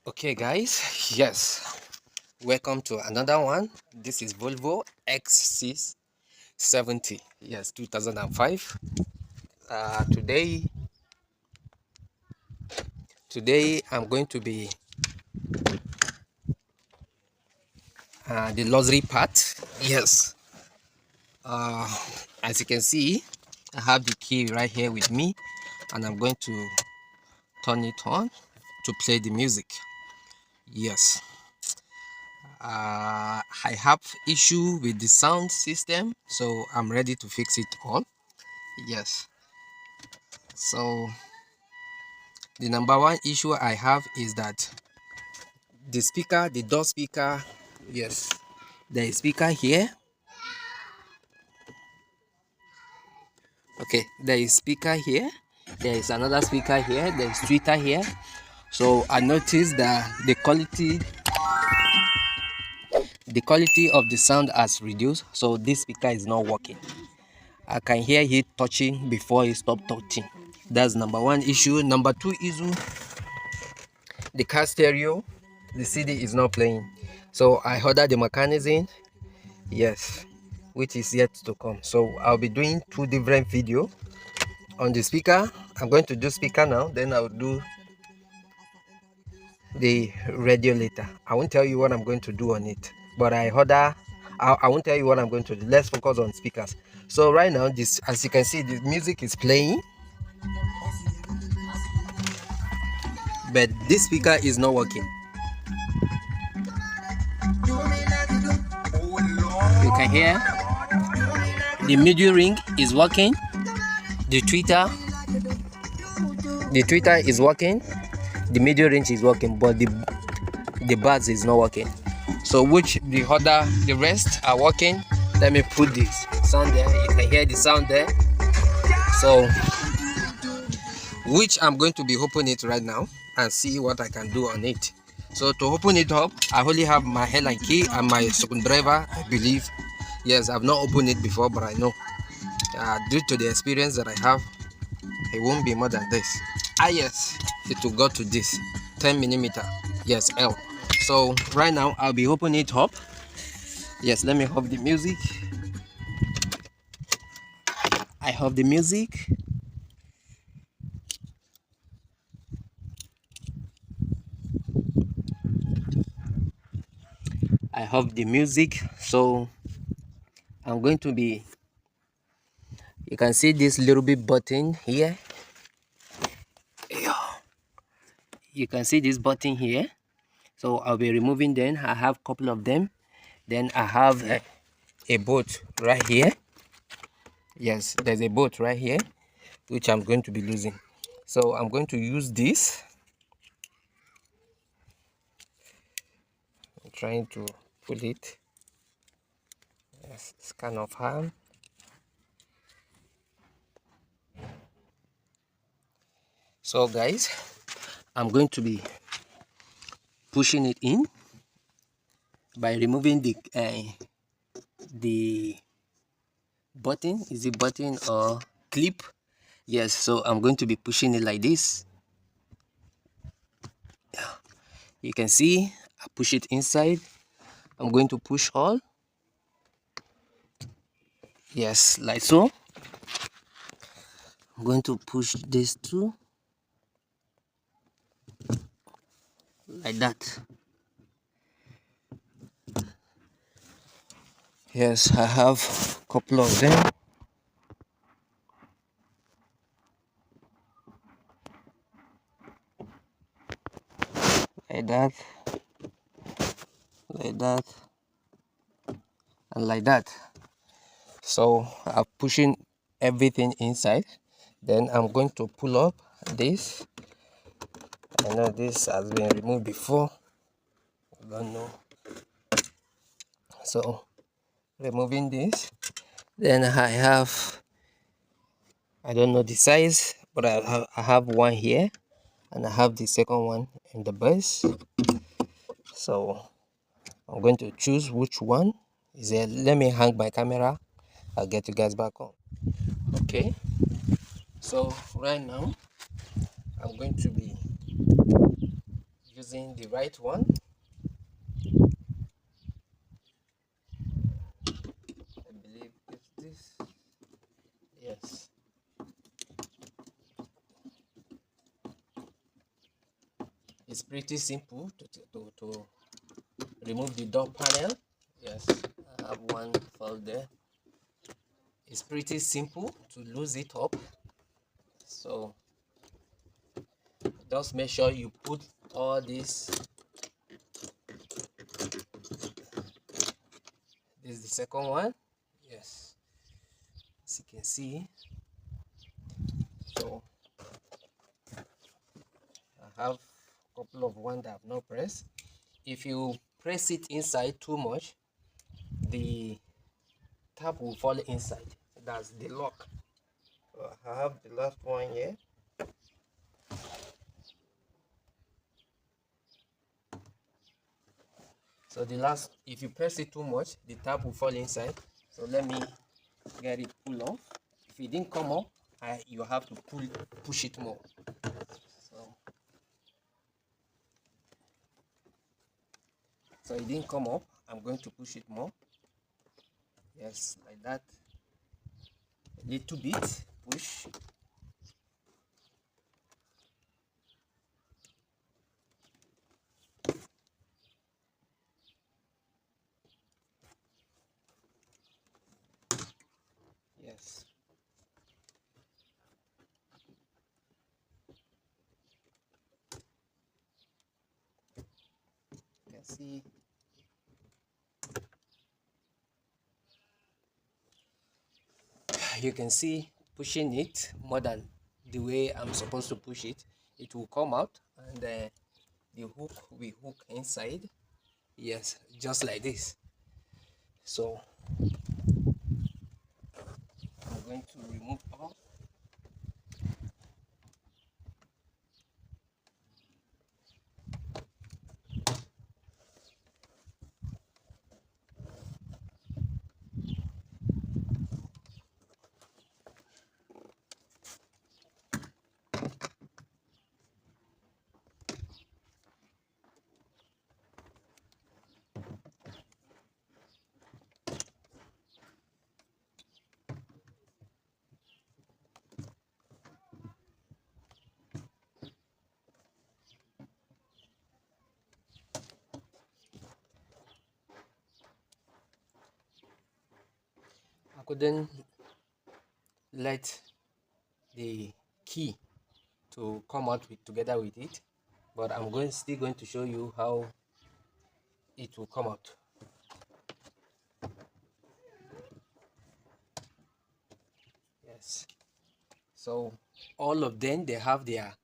Okay guys, yes, welcome to another one. This is Volvo XC70, yes, 2005. Today I'm going to be the luxury part. Yes, uh, as you can see, I have the key right here with me, and I'm going to turn it on to play the music. Yes, I have issue with the sound system, so I'm ready to fix it all. Yes, so the number one issue I have is that the door speaker, yes, there is speaker here. Okay, there is speaker here. There is another speaker here. There is tweeter here. So I noticed that the quality of the sound has reduced. So this speaker is not working. I can hear it touching before it stopped touching. That's number one issue. Number two issue, the car stereo, the CD is not playing. So I ordered the mechanism, yes, which is yet to come. So I'll be doing two different videos on the speaker. I'm going to do speaker now, then I'll do the radio later. I won't tell you what I'm going to do on it, but I won't tell you what I'm going to do. Let's focus on speakers. So right now, this, as you can see, the music is playing, but this speaker is not working. You can hear the middle ring is working, the tweeter is working, the middle range is working, but the bass is not working. So the rest are working. Let me put this sound there. You can hear the sound there. So which I'm going to be opening it right now and see what I can do on it. So to open it up, I only have my headline key and my screwdriver, I believe. Yes, I've not opened it before, but I know due to the experience that I have, it won't be more than this. Yes, it will go to this 10mm, yes, L. So right now I'll be opening it up. Yes, let me off the music. I have the music. I have the music. So I'm going to be, you can see this little bit button here. You can see this button here. So I'll be removing them. I have a couple of them. Then I have a bolt right here. Yes, there's a bolt right here, which I'm going to be losing. So I'm going to use this. I'm trying to pull it. Yes, it's kind of hard. So guys, I'm going to be pushing it in by removing the button. Is it button or clip? Yes, so I'm going to be pushing it like this. You can see I push it inside. I'm going to push all. Yes, like so. I'm going to push this too, like that. Yes, I have a couple of them. Like that, like that, and like that. So I'm pushing everything inside. Then I'm going to pull up this. I know this has been removed before. I don't know. So removing this. Then I don't know the size, but I have one here, and I have the second one in the base. So I'm going to choose which one is it. Let me hang my camera. I'll get you guys back on. Okay, so right now I'm going to be using using the right one. I believe it's this. Yes. It's pretty simple to remove the door panel. Yes, I have one file there. It's pretty simple to lose it up. So just make sure you put all this. This is the second one. Yes, as you can see. So I have a couple of ones that I've not pressed. If you press it inside too much, the tab will fall inside. That's the lock. So I have the last one here. So the last, if you press it too much, the tab will fall inside. So let me get it pull off. If it didn't come up, you have to push it more. So it didn't come up. I'm going to push it more. Yes, like that. A little bit push. Yes. You can see. You can see pushing it more than the way I'm supposed to push it. It will come out, and the hook will hook inside. Yes, just like this. So I'm going to remove all. I couldn't let the key to come out together with it, but I'm still going to show you how it will come out. Yes, so all of them, they have their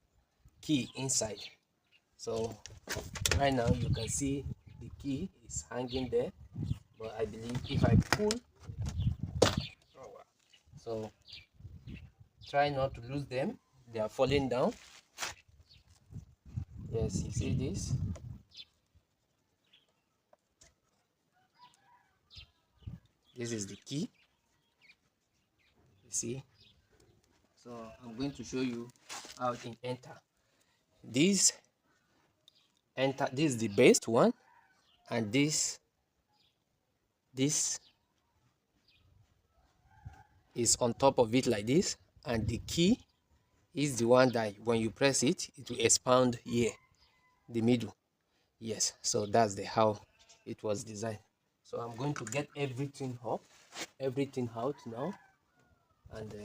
key inside. So right now you can see the key is hanging there, but I believe if I pull, so try not to lose them, they are falling down. Yes, you see this. This is the key, you see. So I'm going to show you how it enter. This is the best one, and this is on top of it like this, and the key is the one that when you press it, it will expand here, the middle. Yes, so that's the how it was designed. So I'm going to get everything up, everything out now, and you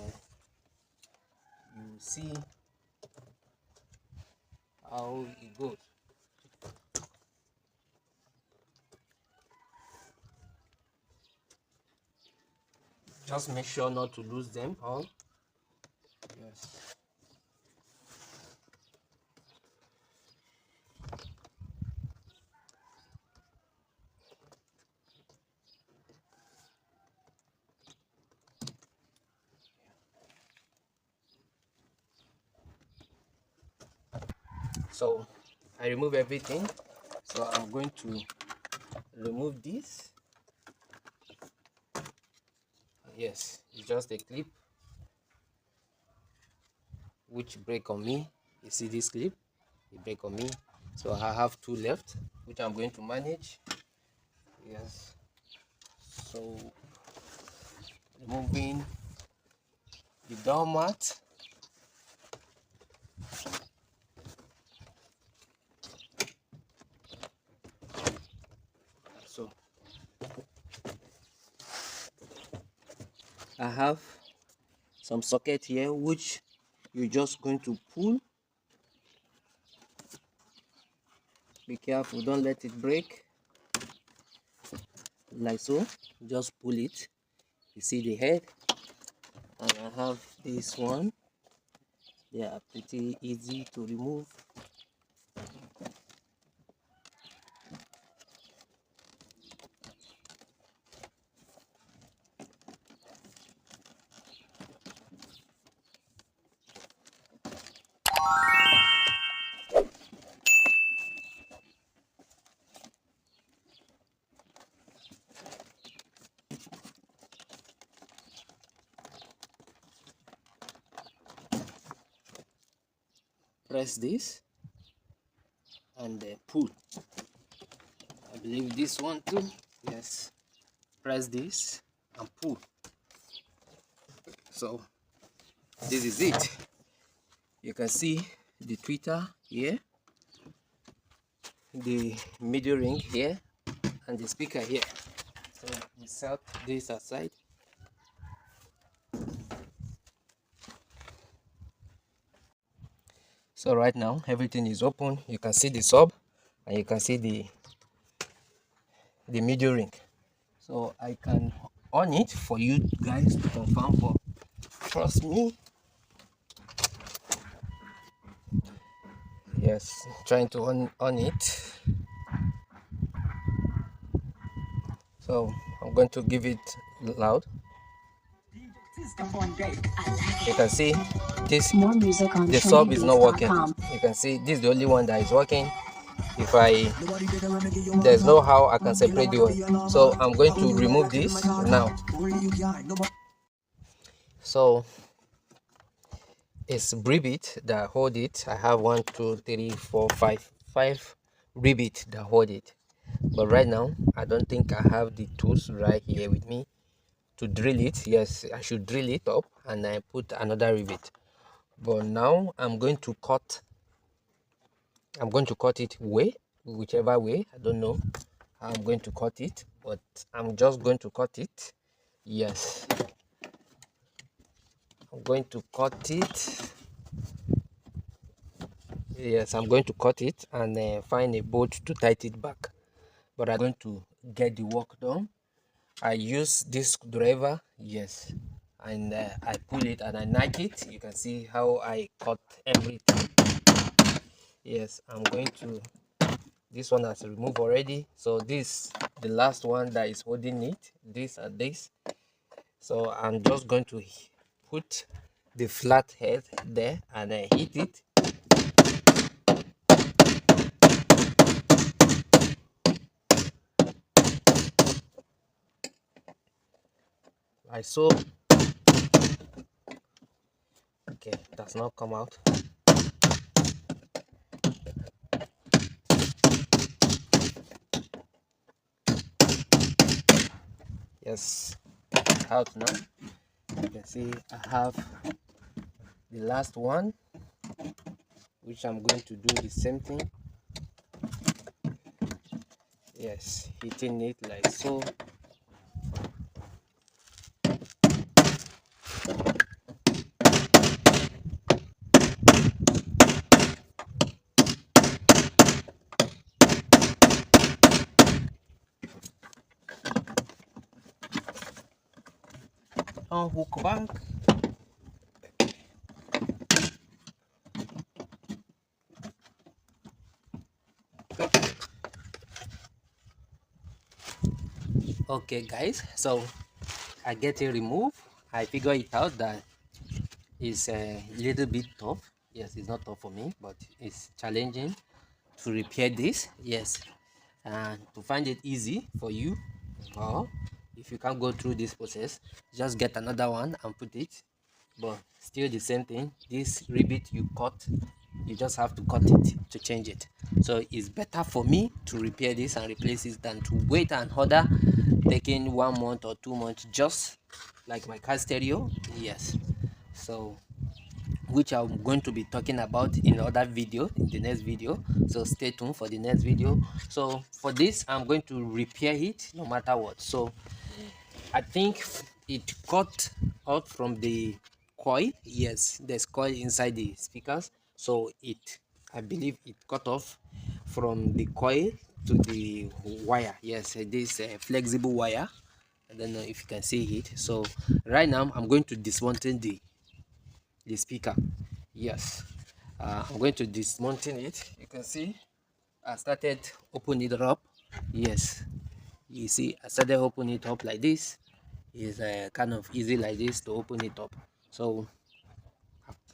see how it goes. Just make sure not to lose them all. Yes. So I remove everything. So I'm going to remove this. Yes, it's just a clip which break on me. You see this clip? It break on me. So I have two left, which I'm going to manage. Yes. So removing the doormat. So I have some socket here which you're just going to pull. Be careful, don't let it break. Like so, just pull it. You see the head, and I have this one. They are pretty easy to remove. Press this and pull. I believe this one too. Yes. Press this and pull. So this is it. You can see the tweeter here, the middle ring here, and the speaker here. So we set this aside. So right now everything is open. You can see the sub and you can see the middle ring. So I can on it for you guys to confirm, but trust me. Yes, trying to on it. So I'm going to give it loud. You can see this, the sub is not working. You can see this is the only one that is working. If there's no how I can separate the one. So I'm going to remove this now. So it's rivet that hold it. I have 1, 2, 3, 4, 5 rivet that hold it. But right now I don't think I have the tools right here with me to drill it. Yes, I should drill it up and I put another rivet. But now I'm going to cut it whichever way. I don't know how I'm going to cut it, but I'm just going to cut it. Yes, I'm going to cut it. Yes, I'm going to cut it and find a bolt to tighten it back. But I'm going to get the work done. I use this screwdriver, yes, and I pull it and I knack it. You can see how I cut everything. Yes, I'm going to, this one has removed already. So this, the last one that is holding it, this and this. So I'm just going to put the flat head there and I hit it. Like so. Okay, does not come out. Yes, out now. You can see I have the last one, which I'm going to do the same thing. Yes, hitting it like so. Unhook back. Okay guys, so I get it removed. I figure it out that it's a little bit tough. Yes, it's not tough for me, but it's challenging to repair this. Yes, and to find it easy for you, or if you can't go through this process, just get another one and put it. But still the same thing. This rivet you cut you just have to cut it to change it. So it's better for me to repair this and replace it than to wait and order, taking 1 month or 2 months, just like my car stereo. Yes. So which I'm going to be talking about in other video, in the next video, so stay tuned for the next video. So for this, I'm going to repair it no matter what. So I think it cut out from the coil. Yes, there's coil inside the speakers, so I believe it cut off from the coil to the wire. Yes, this flexible wire. I don't know if you can see it. So right now I'm going to dismantle the speaker. Yes, I'm going to dismantle it. You can see I started opening it up. Yes, you see I started opening it up like this. Is kind of easy like this to open it up. So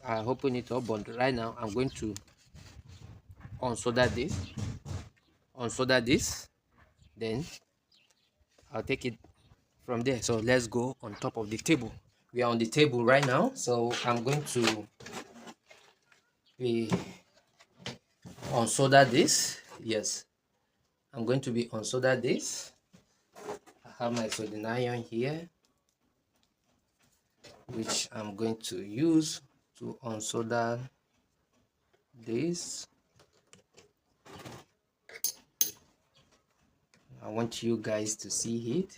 I open it up, but right now I'm going to unsolder this, then I'll take it from there. So let's go on top of the table. We are on the table right now, so I'm going to be unsolder this. Yes, I'm going to be unsolder this. I have my soldering iron here, which I'm going to use to unsolder this. I want you guys to see it.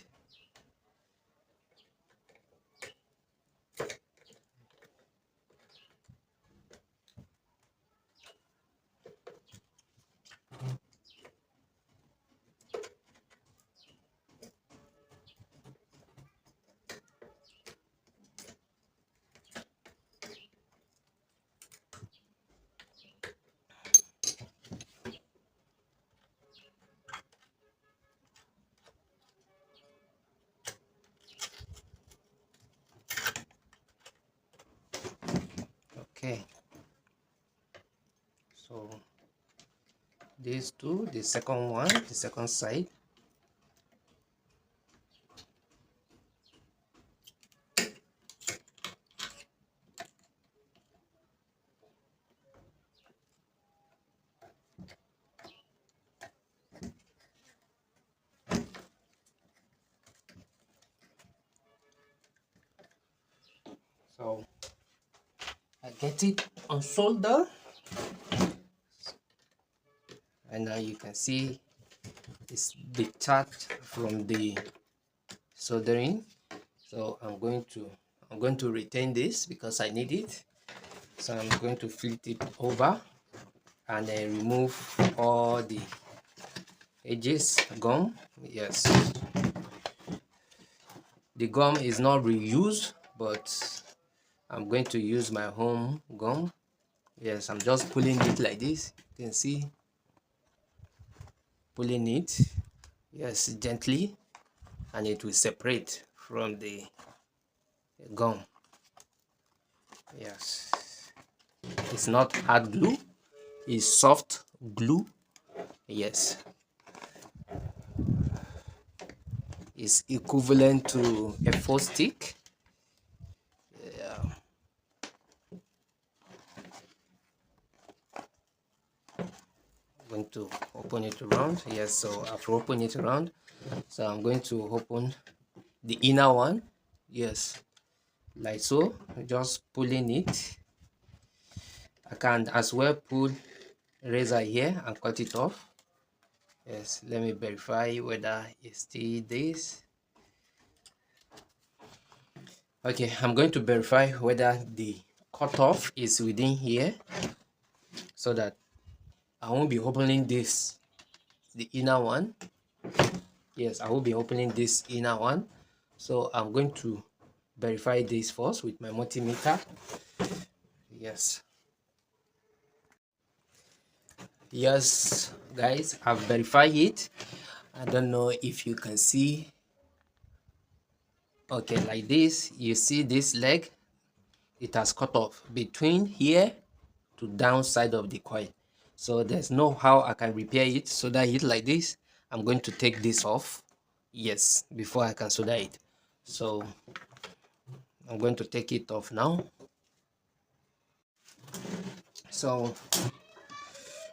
Okay, so these two, the second one, the second side. So I get it on solder, and now you can see it's detached from the soldering. So I'm going to retain this because I need it. So I'm going to flip it over and then remove all the edges gum. Yes, the gum is not reused, but I'm going to use my home gum. Yes, I'm just pulling it like this. You can see, pulling it, yes, gently, and it will separate from the gum. Yes, it's not hard glue, it's soft glue. Yes, it's equivalent to a 4-stick. Yeah. I'm going to open it around. Yes, so after opening it around, so I'm going to open the inner one. Yes, like so, just pulling it. I can as well pull razor here and cut it off. Yes, let me verify whether it's still this. Okay, I'm going to verify whether the cutoff is within here, so that I won't be opening this, the inner one. Yes, I will be opening this inner one. So I'm going to verify this first with my multimeter. Yes. Yes, guys, I've verified it. I don't know if you can see. Okay, like this, you see this leg, it has cut off between here to downside of the coil. So there's no how I can repair it. Solder it like this. I'm going to take this off. Yes, before I can solder it. So I'm going to take it off now. So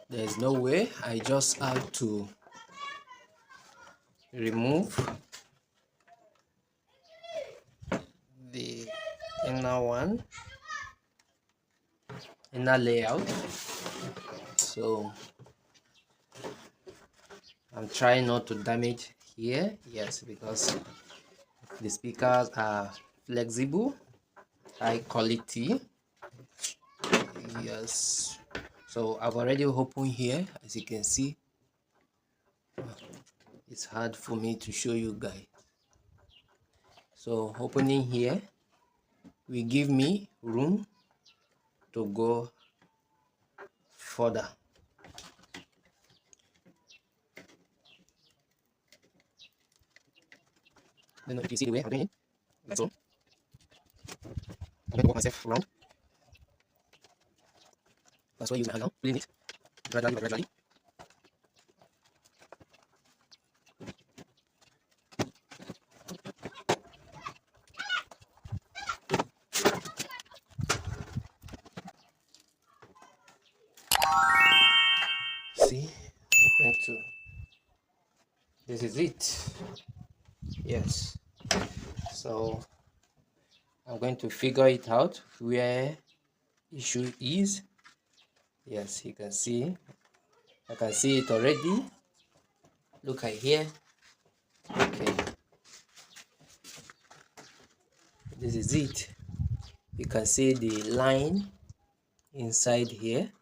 there's no way, I just have to remove the inner layout. So I'm trying not to damage here, yes, because the speakers are flexible, high quality, yes. So I've already opened here, as you can see. It's hard for me to show you guys. So opening here will give me room to go further. I don't know if you see the way I'm doing it, like so. I'm going to walk myself around. That's why I use my hand now, pulling it gradually by gradually. See, I'm going to, this is it, yes. So I'm going to figure it out where issue is. Yes, you can see, I can see it already. Look at here. Okay, this is it. You can see the line inside here,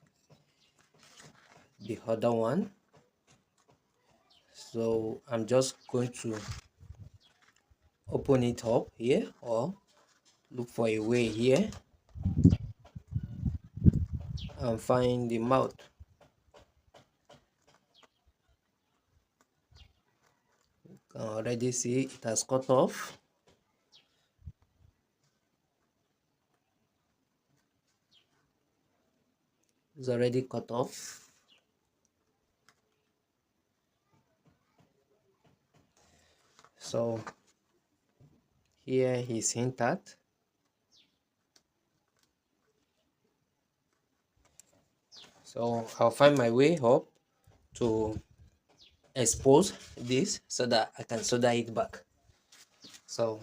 the other one. So I'm just going to open it up here, or look for a way here and find the mouth. You can already see it has cut off. It's already cut off. So here is hinted. So I'll find my way up to expose this so that I can solder it back. So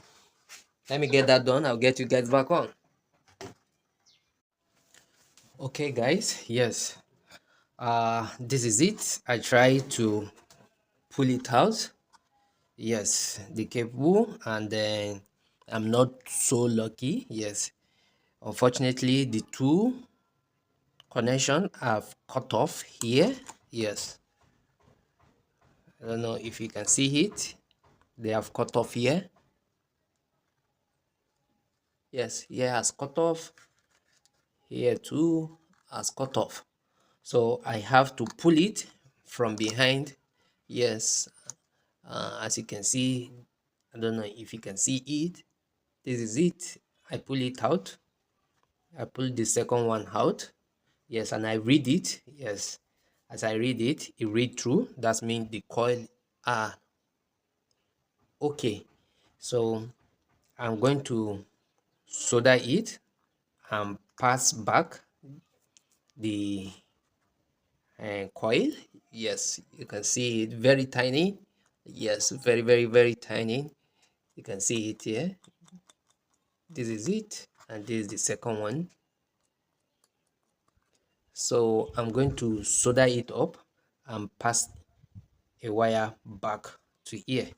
let me get that done. I'll get you guys back on. Okay guys, yes, this is it. I try to pull it out, yes, the cable, and then I'm not so lucky. Yes, unfortunately the two connection have cut off here. Yes, I don't know if you can see it, they have cut off here. Yes, here has cut off, here too has cut off. So I have to pull it from behind. Yes, as you can see, I don't know if you can see it, this is it. I pull it out, I pull the second one out, yes, and I read it. Yes, as I read it, it read through. That means the coil are okay. So I'm going to solder it and pass back the coil. Yes, you can see it very tiny. Yes, very tiny. You can see it here. This is it, and this is the second one. So I'm going to solder it up and pass a wire back to here.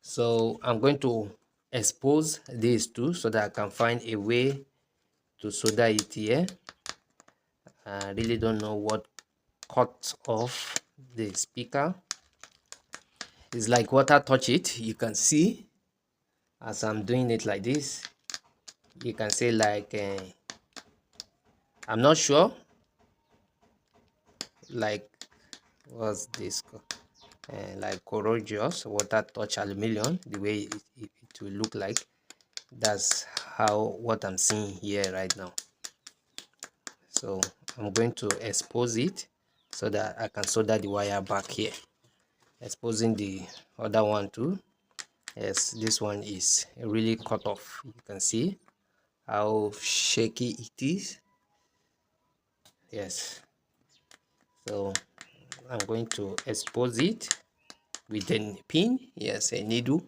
So I'm going to expose these two so that I can find a way to solder it here. I really don't know what cut off the speaker. It's like water touch it. You can see as I'm doing it like this, you can see like I'm not sure, like what's this like corrosions, water touch aluminium, the way it will look like. That's how what I'm seeing here right now. So I'm going to expose it so that I can solder the wire back here, exposing the other one too. Yes, this one is really cut off. You can see how shaky it is. Yes, so I'm going to expose it with a pin, yes, a needle,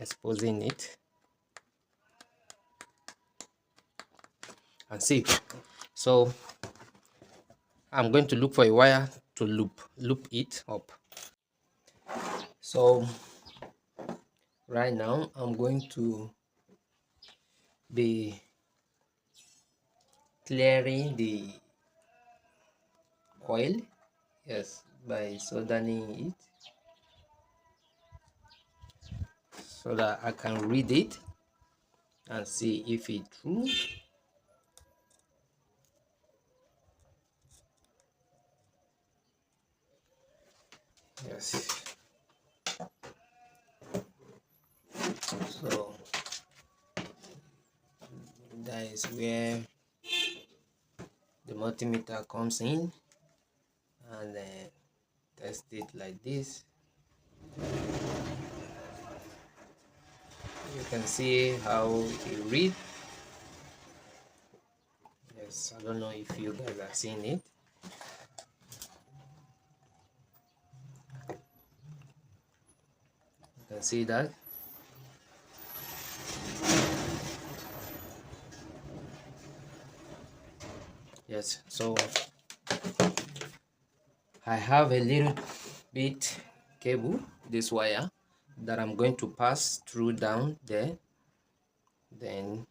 exposing it, and see. So I'm going to look for a wire to loop it up. So right now I'm going to be clearing the coil, yes, by soldering it so that I can read it and see if it's true. Yes, so that is where the multimeter comes in, and then test it like this. You can see how it reads. Yes, I don't know if you guys are seeing it. You can see that. Yes, so I have a little bit cable, this wire, that I'm going to pass through down there. Then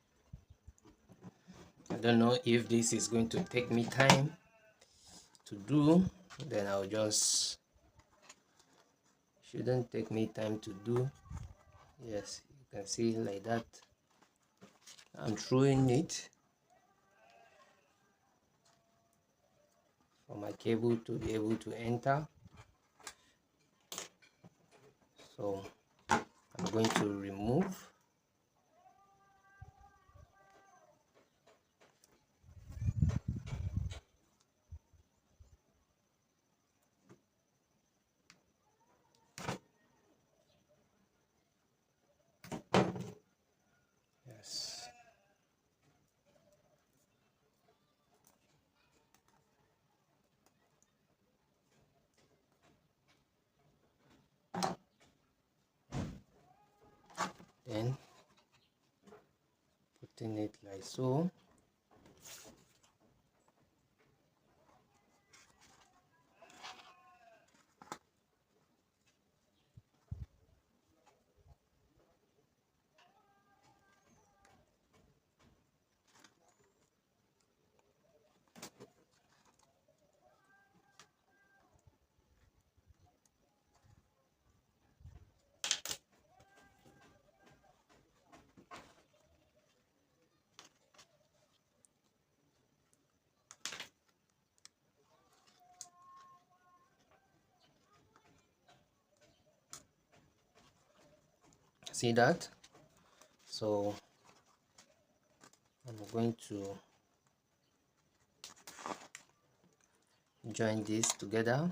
I don't know if this is going to take me time to do. Then I'll just, shouldn't take me time to do. Yes, you can see like that. I'm throwing it for my cable to be able to enter. So I'm going to remove. Yes. Then putting it like so. See that? So I'm going to join this together.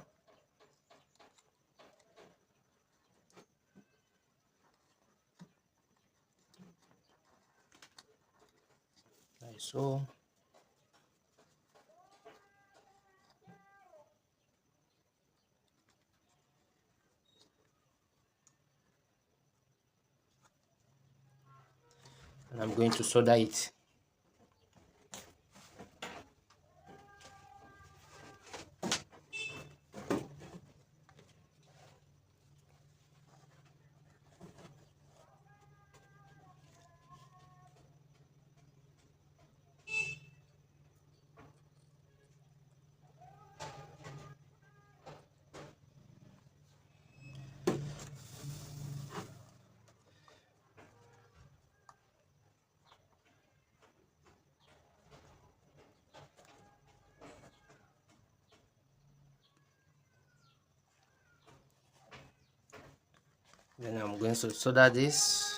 Like so. And I'm going to solder it. Then I'm going to solder this.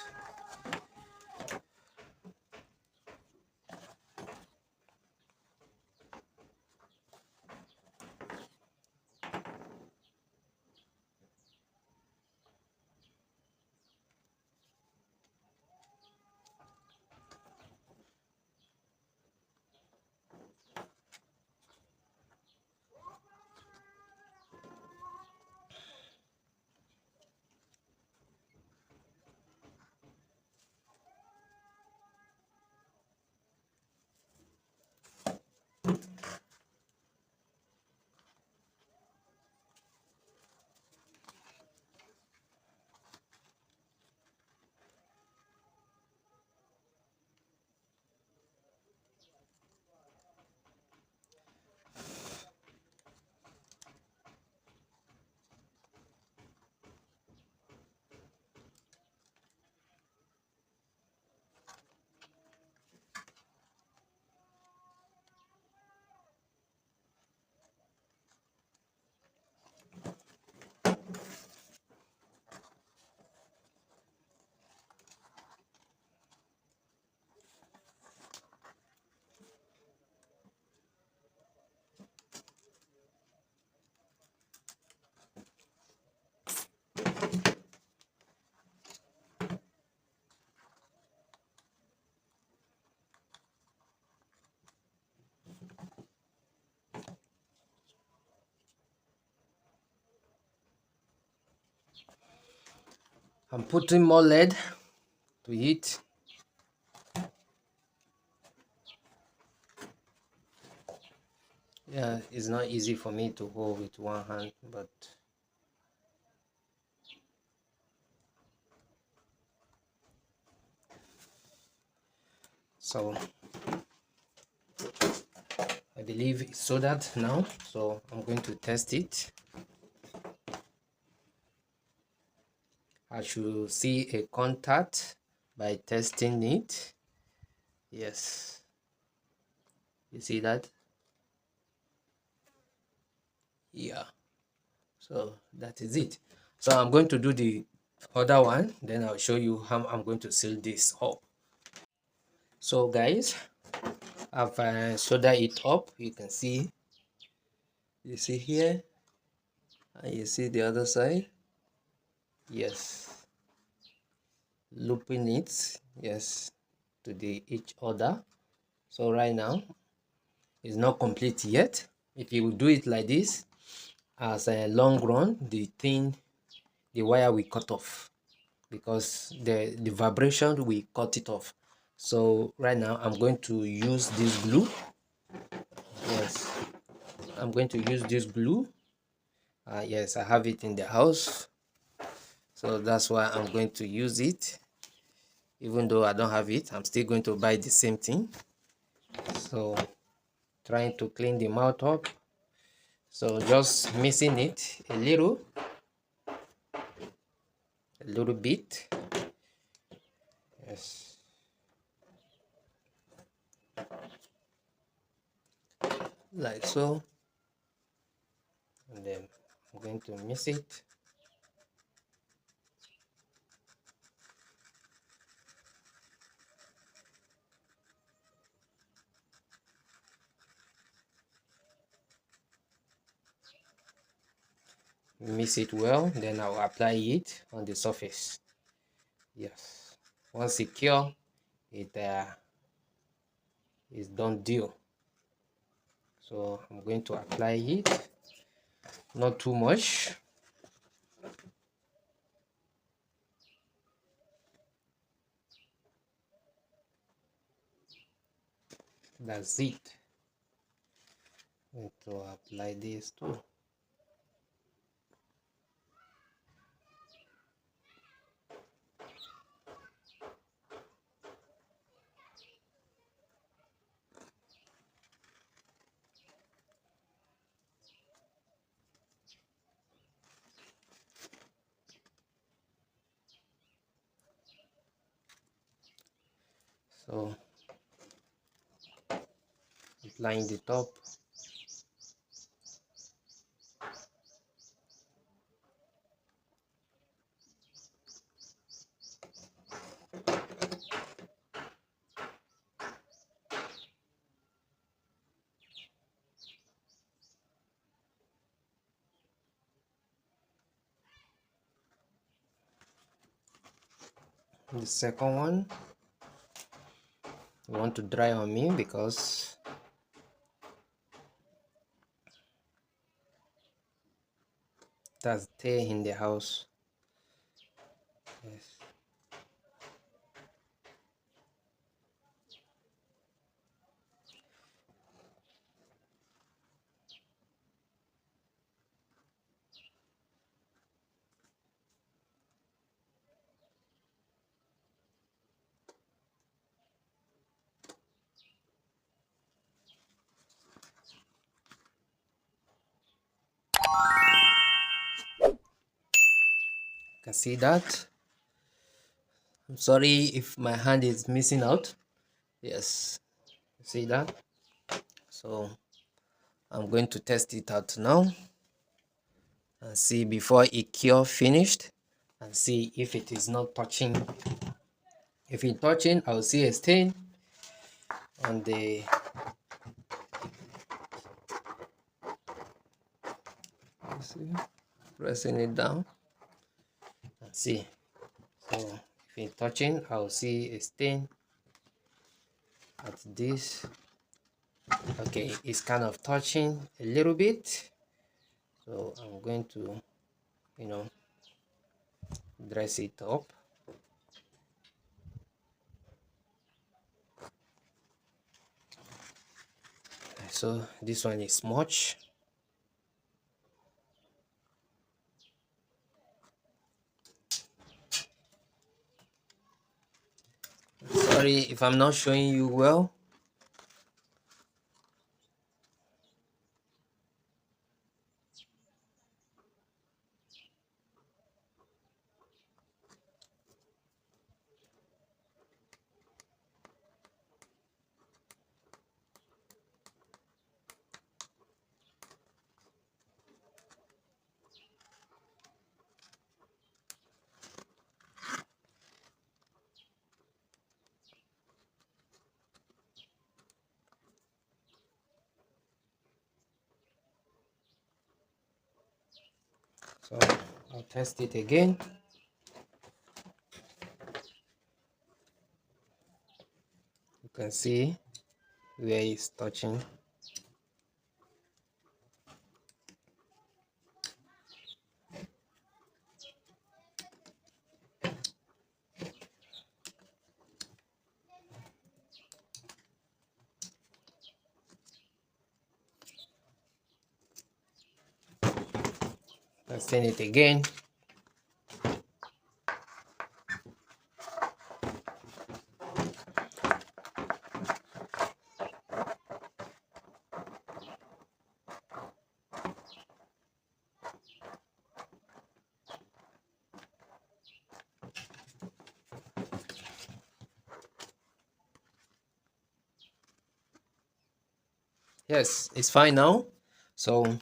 I'm putting more lead to it. Yeah, it's not easy for me to hold with one hand, but so I believe it's soldered now, so I'm going to test it. I should see a contact by testing it. Yes, you see that? Yeah, so that is it. So I'm going to do the other one, then I'll show you how I'm going to seal this up. So guys, I've soldered it up. You can see, you see here, and you see the other side. Yes, looping it, yes, to the each other. So right now it's not complete yet. If you do it like this, as a long run, the wire will cut off, because the vibration will cut it off. So right now I'm going to use this glue. Yes, I'm going to use this glue. Yes, I have it in the house, so that's why I'm going to use it. Even though I don't have it, I'm still going to buy the same thing. So trying to clean the mouth up, so just mixing it a little bit. Yes, like so, and then I'm going to mix it. Mix it well, then I'll apply it on the surface. Yes, once secure, it is done deal. So I'm going to apply it, not too much. That's it. I'm going to apply this too. So applying the top. The second one, I want to dry on me because that's there in the house. Yes. Can see that. I'm sorry if my hand is missing out. Yes, see that. So I'm going to test it out now and see before it cure finished, and see if it is not touching. If it's touching, I'll see a stain on the see, pressing it down and see. So if it's touching, I'll see a stain at this. Okay, it's kind of touching a little bit, so I'm going to, you know, dress it up. So this one is much. Sorry if I'm not showing you well. So I'll test it again. You can see where it's touching. Testing it again. Yes, it's fine now. So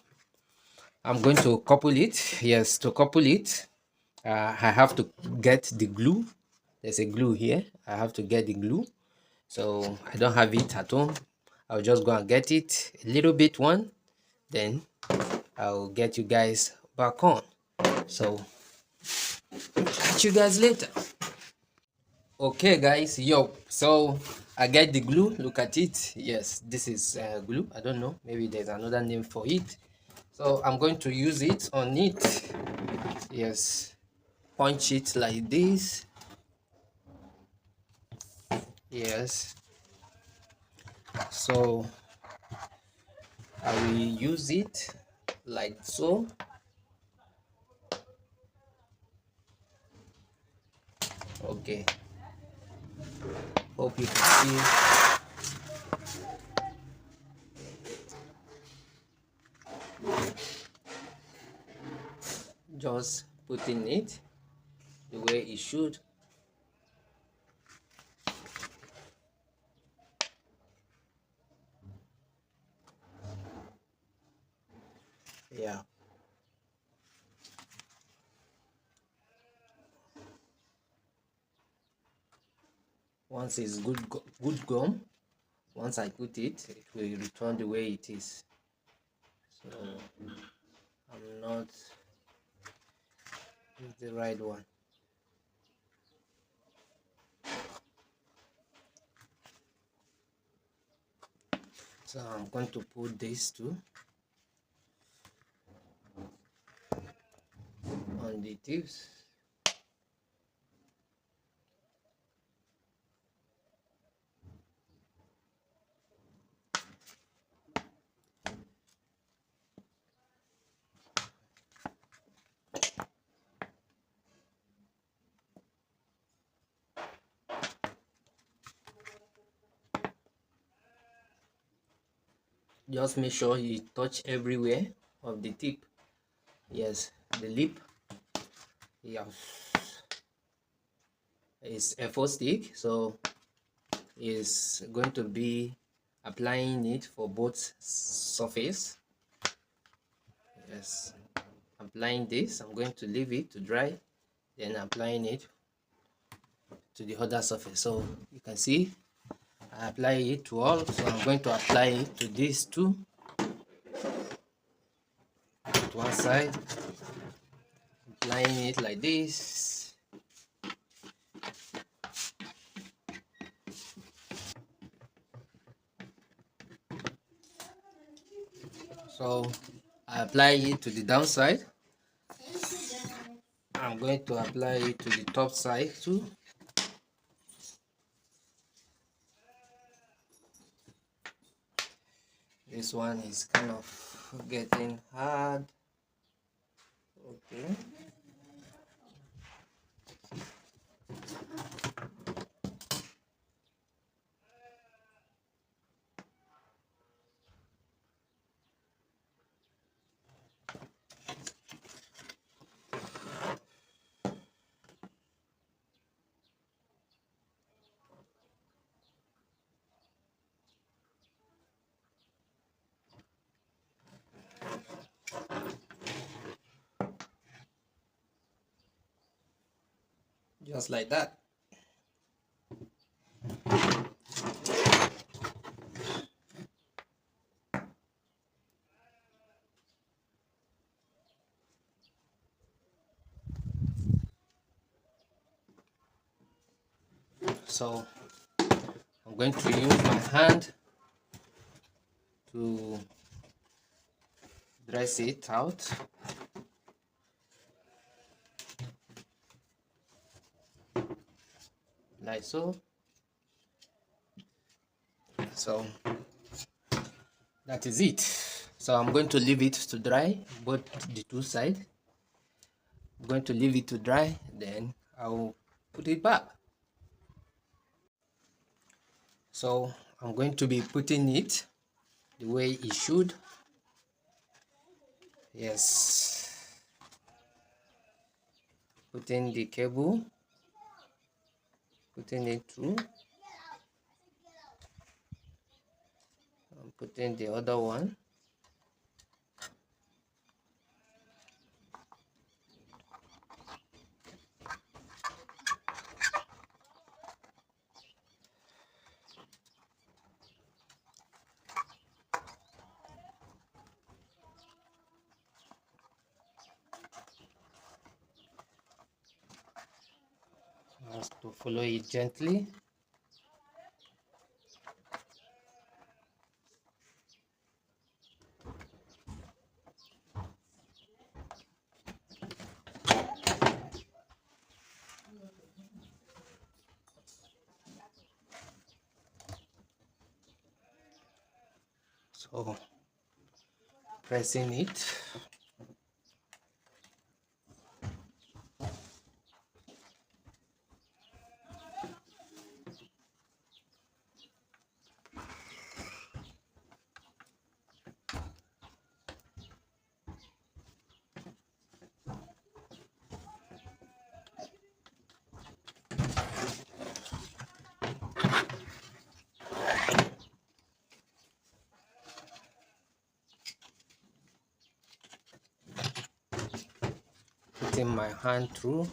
I'm going to couple it. Yes, to couple it, I have to get the glue. There's a glue here. I have to get the glue. So I don't have it at home. I'll just go and get it, a little bit one. Then I'll get you guys back on. So catch you guys later. Okay guys, so I get the glue. Look at it. Yes, this is glue. I don't know, maybe there's another name for it. So I'm going to use it on it. Yes, punch it like this. Yes, so I will use it like so. Okay, hope you can see. Just putting it the way it should. Yeah, once it's good gum, once I put it, it will return the way it is. So I'm not, it's the right one. So I'm going to put this too on the tips. Just make sure you touch everywhere of the tip. Yes, the lip. Yeah, it's a 4 stick, so it's going to be applying it for both surface. Yes, applying this. I'm going to leave it to dry, then applying it to the other surface. So you can see I apply it to all, so I'm going to apply it to this too. To one side, applying it like this. So I apply it to the downside, I'm going to apply it to the top side too. This one is kind of getting hard. Okay. Just like that. So I'm going to use my hand to dress it out. Like so. So that is it. So I'm going to leave it to dry, both the two sides. I'm going to leave it to dry, then I'll put it back. So I'm going to be putting it the way it should. Yes. Putting the cable, putting it through. I'm putting the other one. Just to follow it gently. So pressing it. Putting my hand through.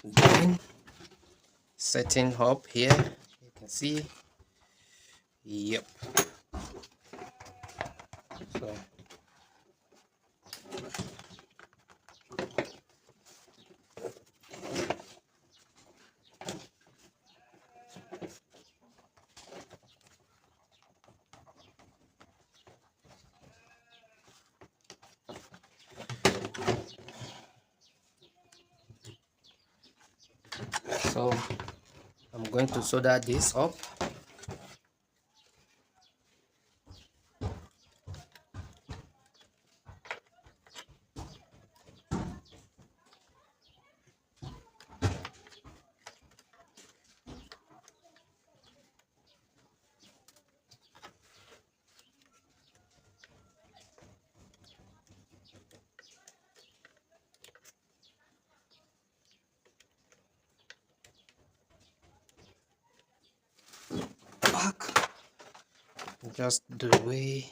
Then setting up here, you can see. Yep. So I'm going to solder this up. Back just the way.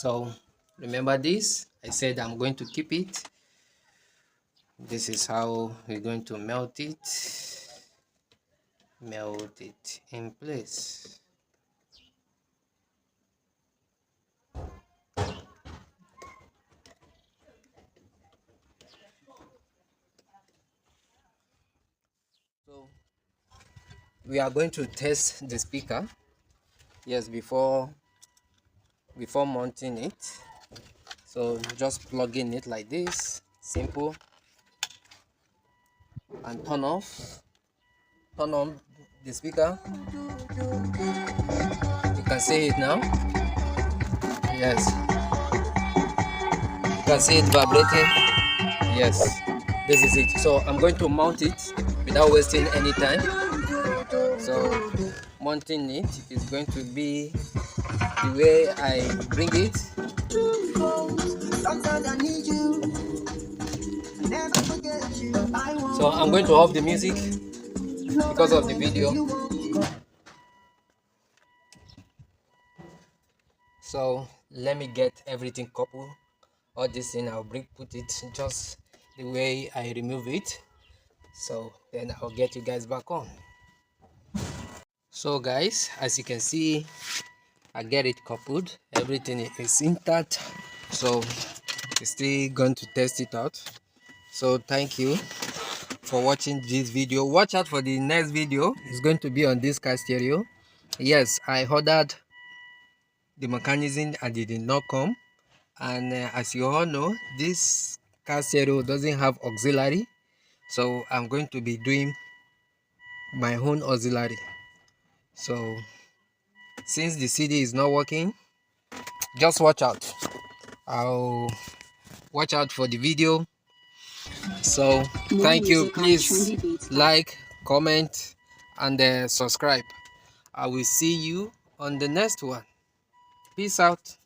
So remember this, I said I'm going to keep it. This is how we're going to melt it in place. So we are going to test the speaker, yes, before mounting it. So just plug in it like this, simple, and turn on the speaker. You can see it now. Yes, you can see it vibrating. Yes, this is it. So I'm going to mount it without wasting any time. So mounting it is going to be the way I bring it. So I'm going to off the music because of the video. So let me get everything coupled. All this thing I'll put it just the way I remove it. So then I'll get you guys back on. So guys, as you can see, I get it coupled. Everything is intact. So we're still going to test it out. So thank you for watching this video. Watch out for the next video. It's going to be on this car stereo. Yes, I ordered the mechanism and it did not come. And as you all know, this car stereo doesn't have auxiliary. So I'm going to be doing my own auxiliary. So since the CD is not working, just watch out. I'll watch out for the video. So thank you. Please like, comment, and subscribe. I will see you on the next one. Peace out.